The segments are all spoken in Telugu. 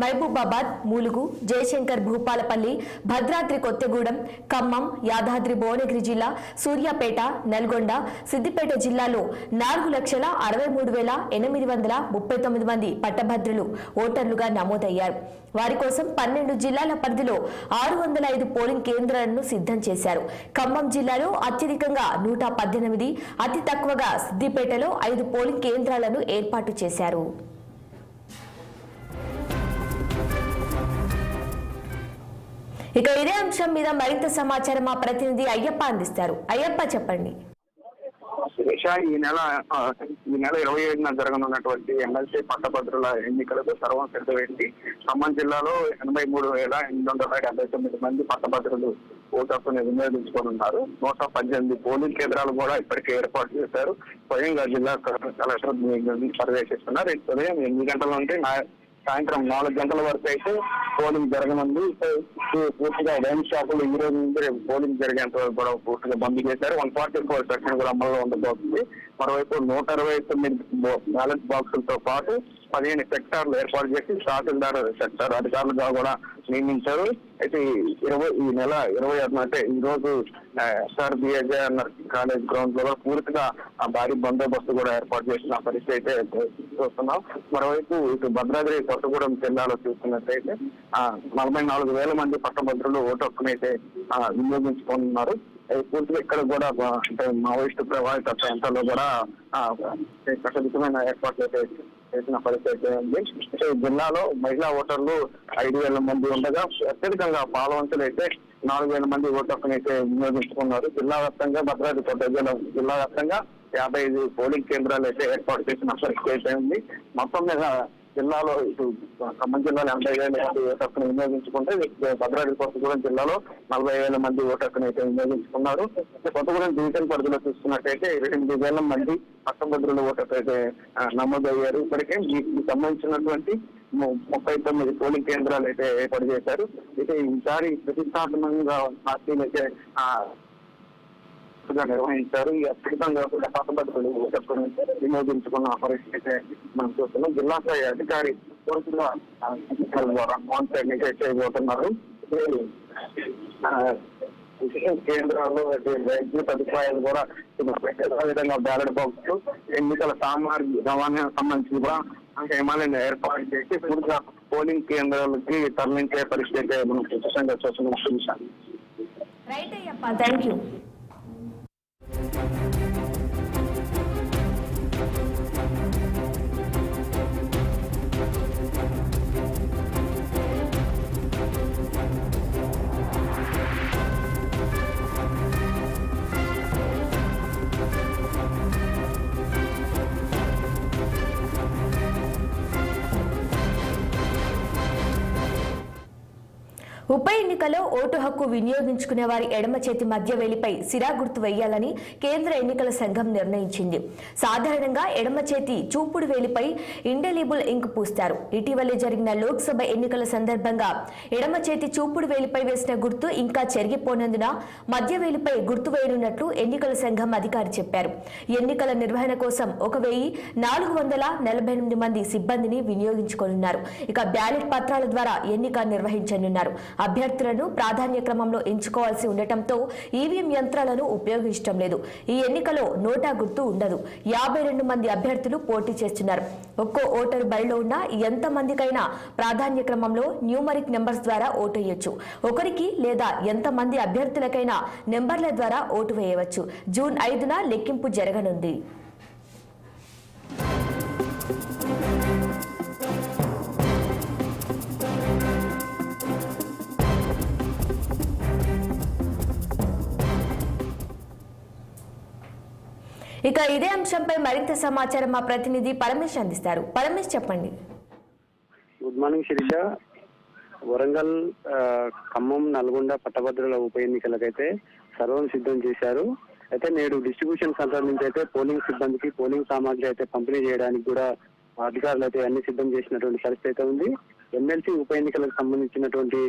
మహబూబాబాద్, ములుగు, జయశంకర్ భూపాలపల్లి, భద్రాద్రి కొత్తగూడెం, ఖమ్మం, యాదాద్రి భువనగిరి జిల్లా, సూర్యాపేట, నల్గొండ, సిద్దిపేట జిల్లాలో 4,63,839 మంది పట్టభద్రులు ఓటర్లుగా నమోదయ్యారు. వారి కోసం 12 జిల్లాల పరిధిలో 605 పోలింగ్ కేంద్రాలను సిద్ధం చేశారు. ఖమ్మం జిల్లాలో అత్యధికంగా 118, అతి తక్కువగా సిద్దిపేటలో 5 పోలింగ్ కేంద్రాలను ఏర్పాటు చేశారు. ఇక ఇదే అంశం మీద మరింత సమాచారం మా ప్రతినిధి అయ్యప్ప అందిస్తారు. అయ్యప్ప చెప్పండి. ఈ నెల 27న జరగనున్నటువంటి ఎమ్మెల్సీ పట్టభద్రుల ఎన్నికలకు సర్వం సిద్ధమైంది. ఖమ్మం జిల్లాలో 83,879 మంది పట్టభద్రులు ఓటు హక్కుని వినియోగించుకోనున్నారు. 118 పోలింగ్ కేంద్రాలు కూడా ఇప్పటికే ఏర్పాటు చేశారు. స్వయంగా జిల్లా కలెక్టర్ పర్యవేక్షిస్తున్నారు. ఉదయం 8 గంటల నుండి సాయంత్రం 4 గంటల వరకు అయితే పోలింగ్ జరగనుంది. పూర్తిగా వైన్ షాపులు ఈ రోజు నుంచి పోలింగ్ జరిగేంత వరకు కూడా పూర్తిగా బంద్ చేశారు. 144 సెక్షన్ కూడా అమల్లో ఉండబోతుంది. మరోవైపు 169 బ్యాలెట్ బాక్సులతో పాటు 15 సెక్టార్లు ఏర్పాటు చేసి తహసీల్దార్ సెక్టార్ అధికారులుగా కూడా నియమించారు. అయితే ఈ నెల 26 అంటే ఈ రోజు SRBIJR కాలేజ్ గ్రౌండ్ లో పూర్తిగా భారీ బందోబస్తు కూడా ఏర్పాటు చేసిన పరిస్థితి అయితే చూస్తున్నాం. మరోవైపు ఇటు భద్రాద్రి కొత్తగూడెం జిల్లాలో చూస్తున్నట్టయితే 44,000 మంది పట్టభద్రులు ఓటు హక్కునైతే వినియోగించుకున్నారు. పూర్తిగా ఇక్కడ కూడా అంటే మావోయిస్టు ప్రభావిత ప్రాంతాల్లో కూడా కట్టుదిట్టమైన ఏర్పాట్లు అయితే చేసిన పరిస్థితి ఉంది. జిల్లాలో మహిళా ఓటర్లు 5,000 మంది ఉండగా అత్యధికంగా పాలవంతులు అయితే 4,000 మంది ఓటు హక్కునైతే వినియోగించుకున్నారు. జిల్లా వ్యాప్తంగా భద్రాద్రి కొత్తగూడెం జిల్లా వ్యాప్తంగా 55 పోలింగ్ కేంద్రాలు అయితే ఏర్పాటు చేసిన పరిస్థితి అయితే ఉంది. మొత్తం మీద జిల్లాలో ఇటు ఖమ్మం జిల్లాలో 80,000 మంది ఓటు హక్కును వినియోగించుకుంటే భద్రాద్రి కొత్తగూడెం జిల్లాలో 40,000 మంది ఓటు హక్కును అయితే వినియోగించుకున్నారు. కొత్తగూడెం డివిజన్ పరిధిలో చూసుకున్నట్టయితే 28,000 మంది పట్టభద్రుల ఓటు హక్కు అయితే నమోదయ్యారు. ఇప్పటికే వీటికి సంబంధించినటువంటి 39 పోలింగ్ కేంద్రాలు అయితే ఏర్పాటు చేశారు. అయితే ఈసారి ప్రతిష్టాత్మకంగా పార్టీలు అయితే నిర్వహించారు. ఈ అత్యధికంగా కూడా పట్టభద్రులు వినియోగించుకున్న పరిస్థితి మనం చూస్తున్నాం. జిల్లా స్థాయి అధికారి పూర్తిగా ద్వారా చేయబోతున్నారు. కేంద్రాల్లో వైద్య సదుపాయాలు కూడా విధంగా బ్యాలెట్ బాక్స్ ఎన్నికల సామాగ్రి రవాణా సంబంధించి కూడా ఏమైనా ఏర్పాటు చేసి పూర్తిగా పోలింగ్ కేంద్రాలకి తరలించే పరిస్థితి మనం ఖచ్చితంగా చూస్తున్నాం. Right Ayyappa, thank you. ఉప ఎన్నికలో ఓటు హక్కు వినియోగించుకునే వారి ఎడమ చేతి మధ్య వేలిపై సిరా గుర్తు వేయాలని కేంద్ర ఎన్నికల సంఘం నిర్ణయించింది. సాధారణంగా ఎడమ చేతి చూపుడు వేలిపై ఇండెలిబుల్ ఇంక్ పూస్తారు. ఇటీవలే జరిగిన లోక్సభ ఎన్నికల సందర్భంగా ఎడమ చేతి చూపుడు వేలిపై వేసిన గుర్తు ఇంకా చెరిగిపోనందున మధ్య వేలిపై గుర్తు వేయనున్నట్లు ఎన్నికల సంఘం అధికారి చెప్పారు. ఎన్నికల నిర్వహణ కోసం 1,448 మంది సిబ్బందిని వినియోగించుకోనున్నారు. ఇక బ్యాలెట్ పత్రాల ద్వారా ఎన్నిక నిర్వహించనున్నారు. అభ్యర్థులను ప్రాధాన్య క్రమంలో ఎంచుకోవాల్సి ఉండటంతో ఈవీఎం యంత్రాలను ఉపయోగించడం లేదు. ఈ ఎన్నికలో నోటా గుర్తు ఉండదు. 52 మంది అభ్యర్థులు పోటీ చేస్తున్నారు. ఒక్కో ఓటరు బరిలో ఉన్న ఎంత మందికైనా ప్రాధాన్య క్రమంలో న్యూమరిక్ నెంబర్స్ ద్వారా ఓటు వేయొచ్చు. ఒకరికి లేదా ఎంత మంది అభ్యర్థులకైనా నెంబర్ల ద్వారా ఓటు వేయవచ్చు. జూన్ 5న లెక్కింపు జరగనుంది. ఇక ఇదే అంశంపై మరింత సమాచారం మా ప్రతినిధి పరమేష్ అందిస్తారు. పరమేష్ చెప్పండి. Good morning Sirisha. వరంగల్, ఖమ్మం, నల్గొండ పట్టభద్రుల ఉప ఎన్నికలకైతే సర్వం సిద్ధం చేశారు. అయితే నేడు డిస్ట్రిబ్యూషన్ సెంటర్ నుంచి అయితే పోలింగ్ సిబ్బందికి పోలింగ్ సామాగ్రి అయితే పంపిణీ చేయడానికి కూడా అధికారులు అయితే అన్ని సిద్ధం చేసినటువంటి పరిస్థితి అయితే ఉంది. ఎమ్మెల్సీ ఉప ఎన్నికలకు సంబంధించినటువంటి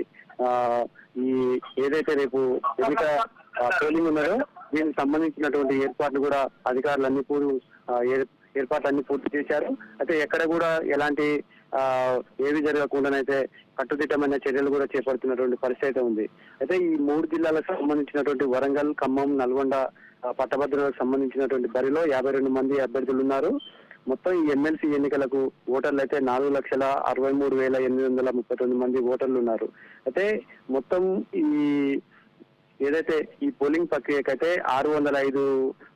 ఈ ఏదైతే రేపు ఎన్నిక పోలింగ్ ఉన్నారో దీనికి సంబంధించినటువంటి ఏర్పాట్లు కూడా అధికారులన్నీ ఏర్పాట్లన్నీ పూర్తి చేశారు. అయితే ఎక్కడ కూడా ఎలాంటి ఏవి జరగకుండానైతే కట్టుదిట్టమైన చర్యలు కూడా చేపడుతున్నటువంటి పరిస్థితి అయితే ఉంది. అయితే ఈ 3 జిల్లాలకు సంబంధించినటువంటి వరంగల్, ఖమ్మం, నల్గొండ పట్టభద్రులకు సంబంధించినటువంటి బరిలో 52 మంది అభ్యర్థులు ఉన్నారు. మొత్తం ఈ ఎమ్మెల్సీ ఎన్నికలకు ఓటర్లు అయితే 4,63,839 మంది ఓటర్లు ఉన్నారు. అయితే మొత్తం ఈ ఏదైతే ఈ పోలింగ్ ప్రక్రియకైతే 605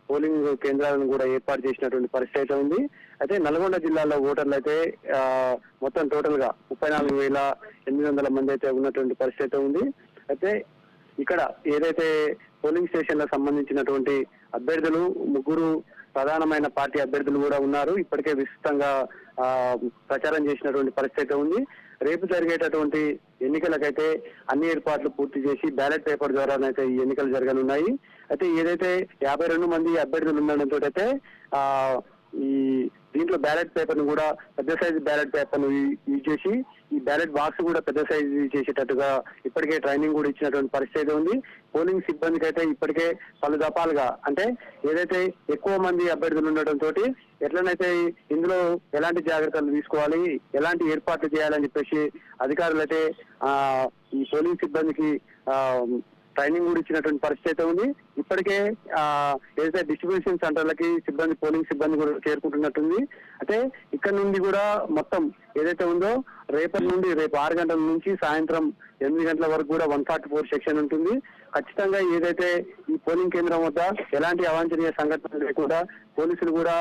పోలింగ్ కేంద్రాలను కూడా ఏర్పాటు చేసినటువంటి పరిస్థితి అయితే ఉంది. అయితే నల్గొండ జిల్లాలో ఓటర్లు అయితే మొత్తం టోటల్ గా 34,800 మంది అయితే ఉన్నటువంటి పరిస్థితి ఉంది. అయితే ఇక్కడ ఏదైతే పోలింగ్ స్టేషన్లకు సంబంధించినటువంటి అభ్యర్థులు 3 ప్రధానమైన పార్టీ అభ్యర్థులు కూడా ఉన్నారు. ఇప్పటికే విస్తృతంగా ప్రచారం చేసినటువంటి పరిస్థితి ఉంది. రేపు జరిగేటటువంటి ఎన్నికలకైతే అన్ని ఏర్పాట్లు పూర్తి చేసి బ్యాలెట్ పేపర్ ద్వారానైతే ఈ ఎన్నికలు జరగనున్నాయి. అయితే ఏదైతే 52 మంది అభ్యర్థులు ఉండడంతో అయితే ఈ దీంట్లో బ్యాలెట్ పేపర్ ను కూడా పెద్ద సైజు బ్యాలెట్ పేపర్ ను యూజ్ చేసి ఈ బ్యాలెట్ బాక్స్ కూడా పెద్ద సైజు చేసేటట్టుగా ఇప్పటికే ట్రైనింగ్ కూడా ఇచ్చినటువంటి పరిస్థితి ఉంది. పోలింగ్ సిబ్బందికి అయితే ఇప్పటికే పలు దఫాలుగా అంటే ఏదైతే ఎక్కువ మంది అభ్యర్థులు ఉండటంతో ఎట్లనైతే ఇందులో ఎలాంటి జాగ్రత్తలు తీసుకోవాలి, ఎలాంటి ఏర్పాట్లు చేయాలని చెప్పేసి అధికారులు అయితే ఈ పోలింగ్ సిబ్బందికి ట్రైనింగ్ కూడా ఇచ్చినటువంటి పరిస్థితి ఉంది. ఇప్పటికే ఏదైతే డిస్ట్రిబ్యూషన్ సెంటర్లకి సిబ్బంది, పోలింగ్ సిబ్బంది కూడా చేరుకుంటున్నట్టుంది. అయితే ఇక్కడ నుండి కూడా మొత్తం ఏదైతే ఉందో రేపటి నుండి రేపు 6 గంటల నుంచి సాయంత్రం 8 గంటల వరకు కూడా 144 సెక్షన్ ఉంటుంది. ఖచ్చితంగా ఏదైతే ఈ పోలింగ్ కేంద్రం వద్ద ఎలాంటి అవాంఛనీయ సంఘటనలు లేకుండా పోలీసులు కూడా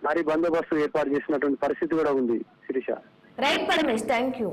భారీ బందోబస్తు ఏర్పాటు చేసినటువంటి పరిస్థితి కూడా ఉంది. Shirisha. Right Paramesh, thank you.